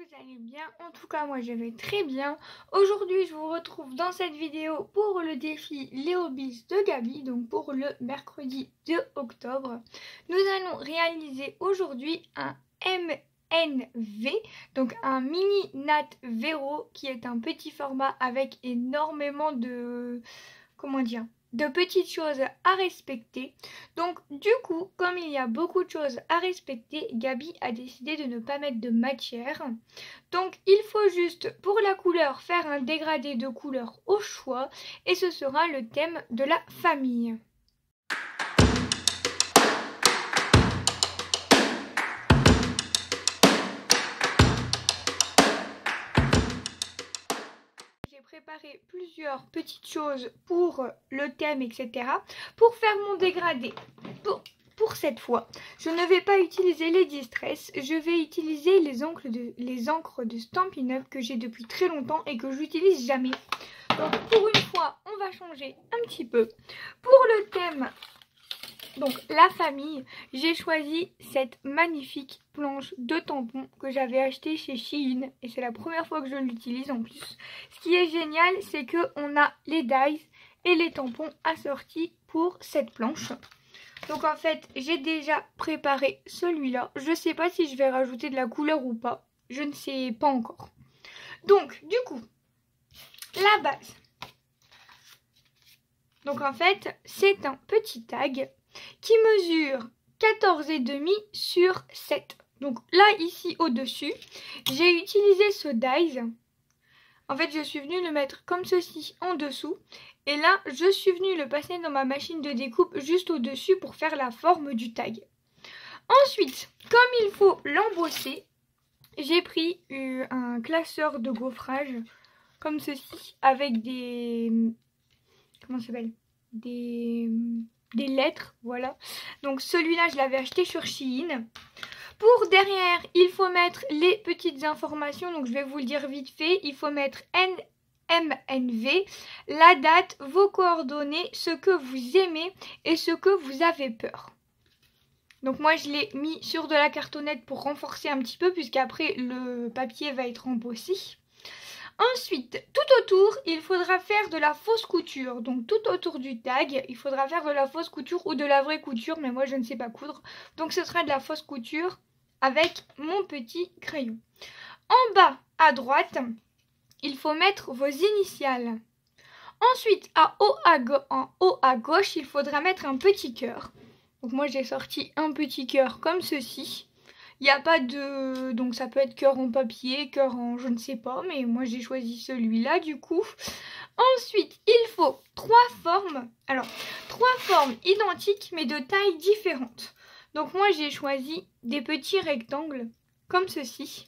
vous allez bien. En tout cas, moi je vais très bien. Aujourd'hui, je vous retrouve dans cette vidéo pour le défi Les Hobbies de Gabi, donc pour le mercredi 2 octobre. Nous allons réaliser aujourd'hui un MNV, donc un mini Nat Vero, qui est un petit format avec énormément de... comment dire, de petites choses à respecter. Donc du coup, comme il y a beaucoup de choses à respecter, Gabi a décidé de ne pas mettre de matière. Donc il faut juste pour la couleur faire un dégradé de couleur au choix et ce sera le thème de la famille. Préparer plusieurs petites choses pour le thème, etc. Pour faire mon dégradé. Pour cette fois, je ne vais pas utiliser les Distress, je vais utiliser les encres de Stampin' Up que j'ai depuis très longtemps et que j'utilise jamais. Donc pour une fois, on va changer un petit peu. Pour le thème, donc la famille, j'ai choisi cette magnifique planche de tampons que j'avais achetée chez Shein et c'est la première fois que je l'utilise en plus. Ce qui est génial, c'est qu'on a les dies et les tampons assortis pour cette planche. Donc en fait, j'ai déjà préparé celui-là. Je ne sais pas si je vais rajouter de la couleur ou pas. Je ne sais pas encore. Donc du coup, la base. Donc en fait, c'est un petit tag qui mesure 14,5 sur 7. Donc là, ici au-dessus, j'ai utilisé ce dies. En fait, je suis venue le mettre comme ceci en dessous. Et là, je suis venue le passer dans ma machine de découpe juste au-dessus pour faire la forme du tag. Ensuite, comme il faut l'embosser, j'ai pris un classeur de gaufrage comme ceci avec des... comment ça s'appelle ? Des lettres, voilà. Donc celui-là, je l'avais acheté sur Shein. Pour derrière, il faut mettre les petites informations. Donc je vais vous le dire vite fait. Il faut mettre MNV, la date, vos coordonnées, ce que vous aimez et ce que vous avez peur. Donc moi, je l'ai mis sur de la cartonnette pour renforcer un petit peu puisqu'après, le papier va être embossé. Ensuite, tout autour, il faudra faire de la fausse couture. Donc tout autour du tag, il faudra faire de la fausse couture ou de la vraie couture. Mais moi, je ne sais pas coudre. Donc ce sera de la fausse couture avec mon petit crayon. En bas, à droite, il faut mettre vos initiales. Ensuite, en haut à gauche, il faudra mettre un petit cœur. Donc moi, j'ai sorti un petit cœur comme ceci. Il n'y a pas de... donc ça peut être cœur en papier, cœur en je ne sais pas, mais moi j'ai choisi celui-là du coup. Ensuite, il faut trois formes identiques mais de tailles différentes. Donc moi j'ai choisi des petits rectangles comme ceci.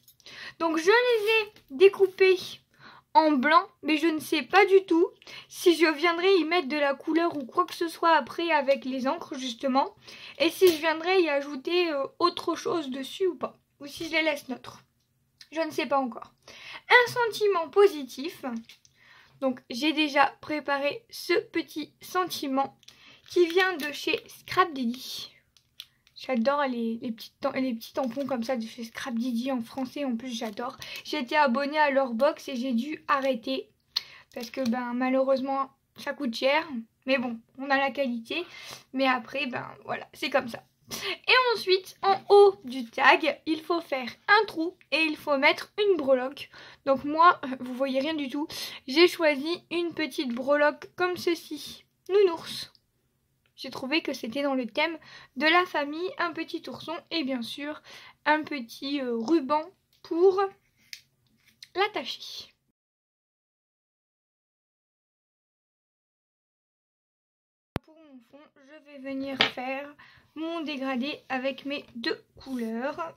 Donc je les ai découpés en blanc, mais je ne sais pas du tout si je viendrai y mettre de la couleur ou quoi que ce soit après avec les encres justement, et si je viendrai y ajouter autre chose dessus ou pas, ou si je les laisse neutres. Je ne sais pas encore. Un sentiment positif. Donc j'ai déjà préparé ce petit sentiment qui vient de chez Scrap Daddy. J'adore les petits tampons comme ça de chez Scrap Daddy en français, en plus j'adore. J'ai été abonnée à leur box et j'ai dû arrêter parce que malheureusement ça coûte cher. Mais bon, on a la qualité. Mais après, voilà, c'est comme ça. Et ensuite, en haut du tag, il faut faire un trou et il faut mettre une breloque. Donc moi, vous voyez rien du tout, j'ai choisi une petite breloque comme ceci, nounours. J'ai trouvé que c'était dans le thème de la famille, un petit ourson et bien sûr un petit ruban pour l'attacher. Pour mon fond, je vais venir faire mon dégradé avec mes deux couleurs.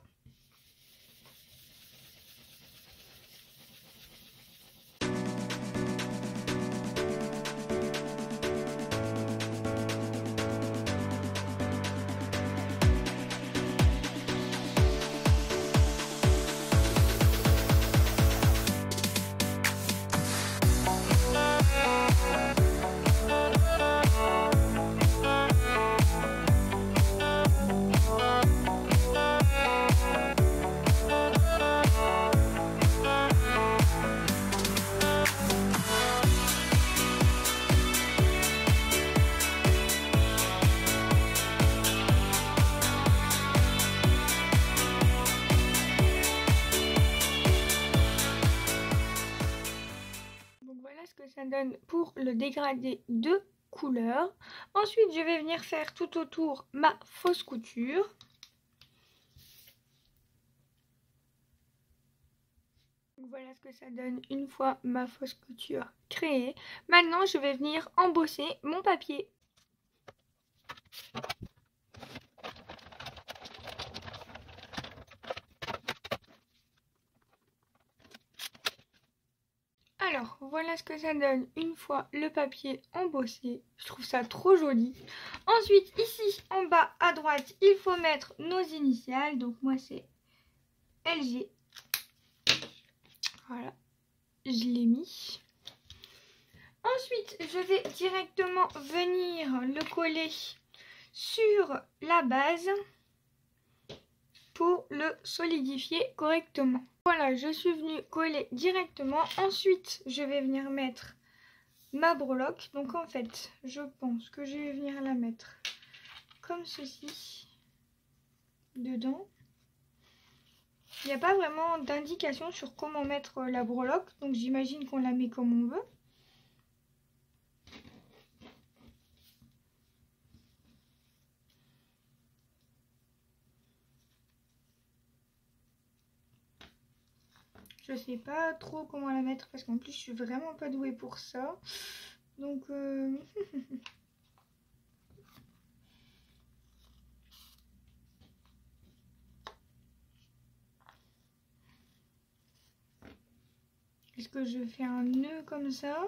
ça donne pour le dégradé de couleur. Ensuite, je vais venir faire tout autour ma fausse couture. Voilà ce que ça donne une fois ma fausse couture créée. Maintenant, je vais venir embosser mon papier. Alors, voilà ce que ça donne une fois le papier embossé. Je trouve ça trop joli. Ensuite, ici, en bas à droite, il faut mettre nos initiales. Donc, moi, c'est LG. Voilà, je l'ai mis. Ensuite, je vais directement venir le coller sur la base pour le solidifier correctement. Voilà, je suis venue coller directement. Ensuite, je vais venir mettre ma breloque. Donc en fait, je pense que je vais venir la mettre comme ceci dedans. Il n'y a pas vraiment d'indication sur comment mettre la breloque, donc j'imagine qu'on la met comme on veut. Je sais pas trop comment la mettre parce qu'en plus je suis vraiment pas douée pour ça. Donc est-ce que je fais un nœud comme ça?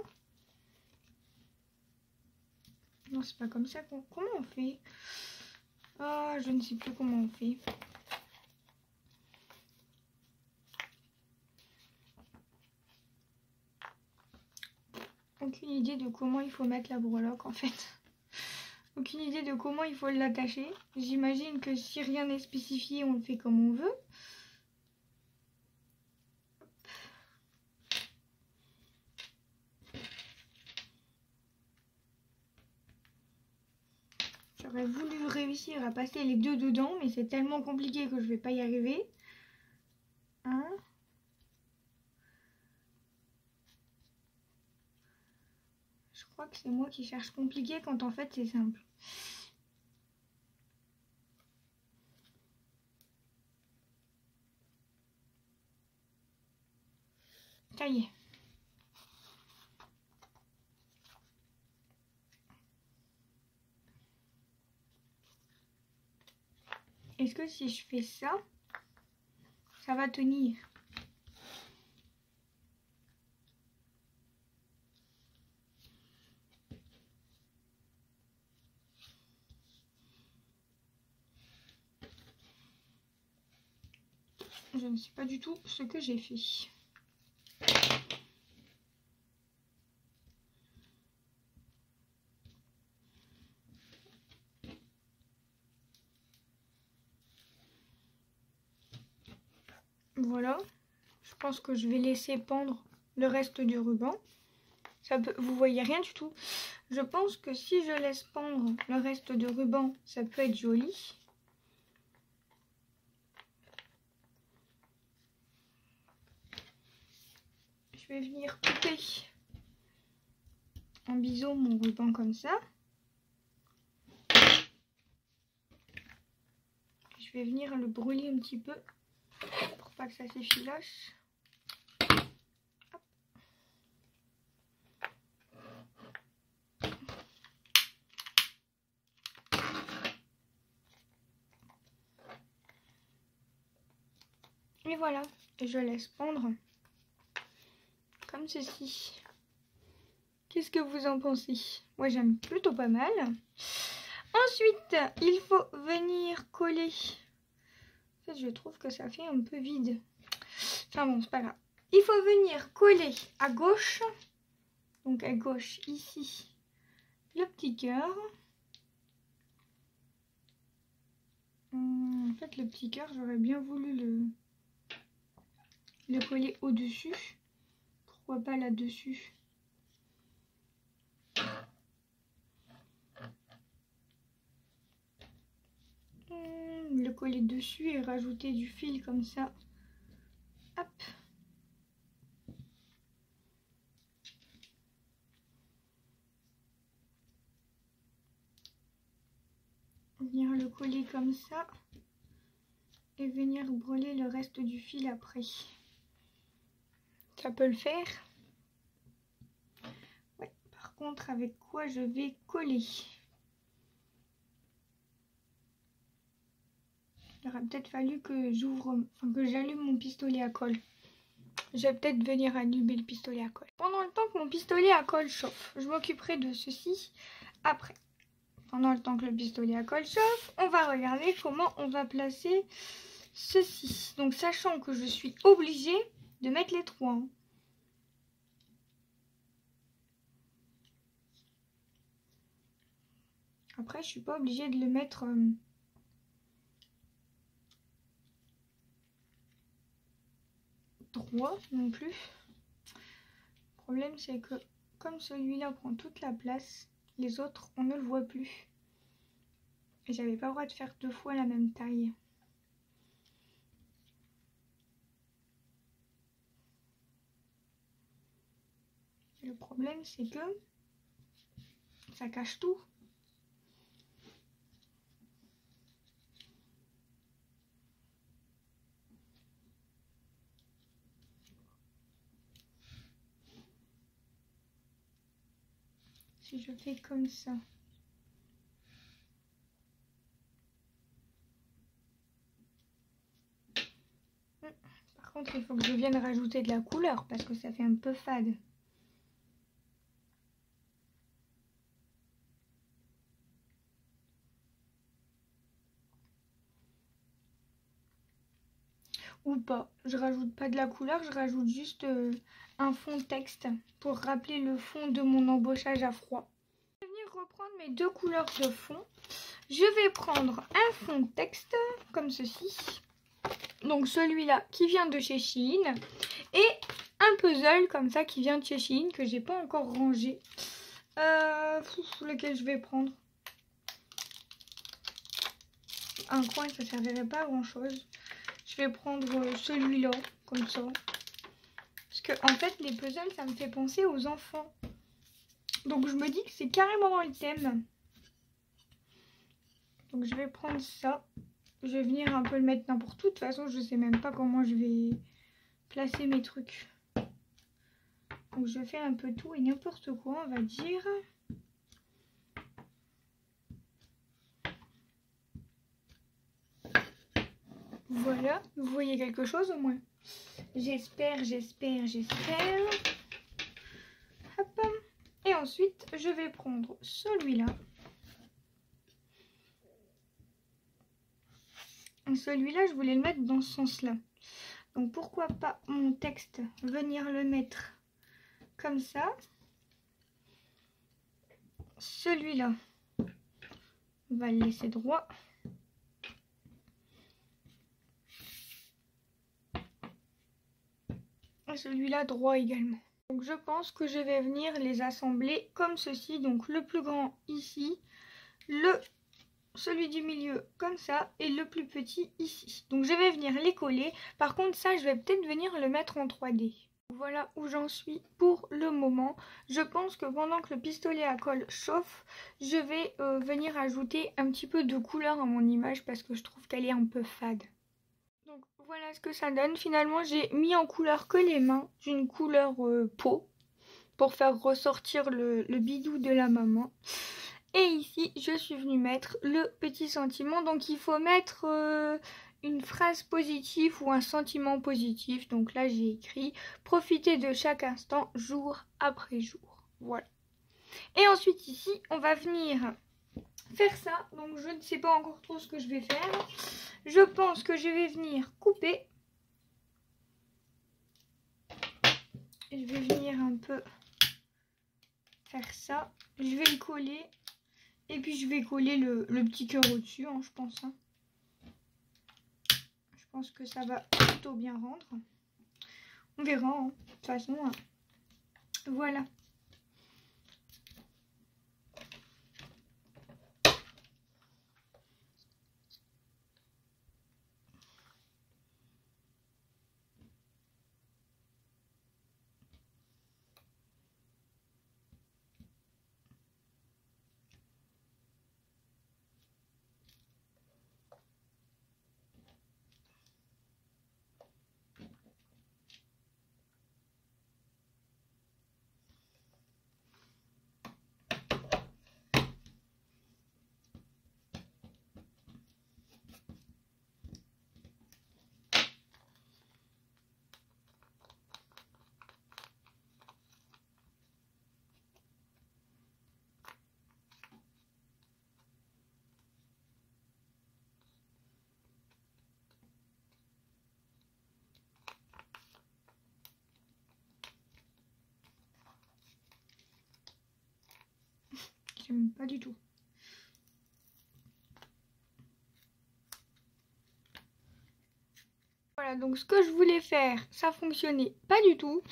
Non, c'est pas comme ça qu'on... Comment on fait? Ah, je ne sais plus comment on fait. Aucune idée de comment il faut mettre la breloque en fait. Aucune idée de comment il faut l'attacher. J'imagine que si rien n'est spécifié, on le fait comme on veut. J'aurais voulu réussir à passer les deux dedans, mais c'est tellement compliqué que je vais pas y arriver. Hein? Je crois que c'est moi qui cherche compliqué quand en fait c'est simple. Ça y est. Est-ce que si je fais ça, ça va tenir? Je ne sais pas du tout ce que j'ai fait. Voilà, je pense que je vais laisser pendre le reste du ruban. Ça peut... Vous voyez rien du tout. Je pense que si je laisse pendre le reste de ruban, ça peut être joli. Je vais venir couper en biseau mon ruban comme ça. Je vais venir le brûler un petit peu pour pas que ça s'effiloche. Et voilà, et je laisse pendre comme ceci. Qu'est-ce que vous en pensez? Moi j'aime plutôt pas mal. Ensuite, il faut venir coller. En fait, je trouve que ça fait un peu vide. Enfin bon, c'est pas grave. Il faut venir coller à gauche. Donc à gauche, ici, le petit cœur. En fait, le petit cœur, j'aurais bien voulu le coller au-dessus. Pourquoi pas là-dessus? Le coller dessus et rajouter du fil comme ça. Hop. coller comme ça et venir brûler le reste du fil après. Ça peut le faire. Ouais. Par contre, avec quoi je vais coller? Il aurait peut-être fallu que j'allume mon pistolet à colle. Je vais peut-être venir allumer le pistolet à colle. Pendant le temps que mon pistolet à colle chauffe, je m'occuperai de ceci après. Pendant le temps que le pistolet à colle chauffe, on va regarder comment on va placer ceci. Donc sachant que je suis obligée de mettre les trous. Hein. Après, je suis pas obligée de le mettre droit non plus. Le problème, c'est que comme celui-là prend toute la place, les autres, on ne le voit plus. Et j'avais pas le droit de faire 2 fois la même taille. Et le problème, c'est que ça cache tout. Si je fais comme ça. Par contre, il faut que je vienne rajouter de la couleur parce que ça fait un peu fade. Ou pas. Je rajoute pas de la couleur, je rajoute juste un fond texte pour rappeler le fond de mon embossage à froid. Je vais venir reprendre mes 2 couleurs de fond. Je vais prendre un fond texte comme ceci. Donc celui-là qui vient de chez Shein. Et un puzzle comme ça qui vient de chez Shein que j'ai pas encore rangé. Lequel je vais prendre? Un coin, ça servirait pas à grand chose. Je vais prendre celui-là, comme ça. Parce que en fait, les puzzles, ça me fait penser aux enfants. Donc je me dis que c'est carrément dans le thème. Donc je vais prendre ça. Je vais venir un peu le mettre n'importe où. De toute façon, je sais même pas comment je vais placer mes trucs. Donc je fais un peu tout et n'importe quoi, on va dire. Voilà, vous voyez quelque chose au moins. J'espère. Hop. Et ensuite, je vais prendre celui-là. Celui-là, je voulais le mettre dans ce sens-là. Donc pourquoi pas mon texte, venir le mettre comme ça. Celui-là, on va le laisser droit. Et celui-là droit également. Donc je pense que je vais venir les assembler comme ceci. Donc le plus grand ici, celui du milieu comme ça et le plus petit ici. Donc je vais venir les coller. Par contre ça, je vais peut-être venir le mettre en 3D. Voilà où j'en suis pour le moment. Je pense que pendant que le pistolet à colle chauffe, je vais venir ajouter un petit peu de couleur à mon image parce que je trouve qu'elle est un peu fade. Donc voilà ce que ça donne. Finalement, j'ai mis en couleur que les mains d'une couleur peau pour faire ressortir le bidou de la maman. Et ici, je suis venue mettre le petit sentiment. Donc il faut mettre une phrase positive ou un sentiment positif. Donc là, j'ai écrit « Profitez de chaque instant, jour après jour ». Voilà. Et ensuite ici, on va venir faire ça. Donc je ne sais pas encore trop ce que je vais faire. Je pense que je vais venir couper. Je vais venir un peu faire ça. Je vais le coller. Et puis je vais coller le petit cœur au-dessus, hein, je pense. Hein. Je pense que ça va plutôt bien rendre. On verra, hein. De toute façon. Hein. Voilà. j'aime pas du tout. Voilà, donc ce que je voulais faire, ça fonctionnait pas du tout.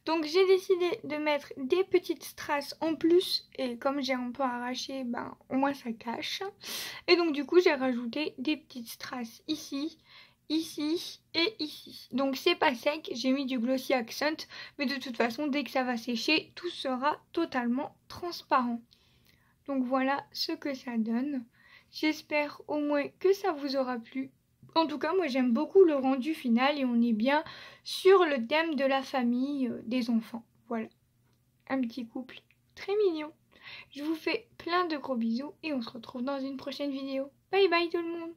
Donc j'ai décidé de mettre des petites strass en plus. Et comme j'ai un peu arraché, ben au moins ça cache. Et donc du coup j'ai rajouté des petites strass ici, ici et ici. Donc c'est pas sec, j'ai mis du Glossy Accent. Mais de toute façon, dès que ça va sécher, tout sera totalement transparent. Donc voilà ce que ça donne. J'espère au moins que ça vous aura plu. En tout cas, moi j'aime beaucoup le rendu final et on est bien sur le thème de la famille, des enfants. Voilà, un petit couple très mignon. Je vous fais plein de gros bisous et on se retrouve dans une prochaine vidéo. Bye bye tout le monde!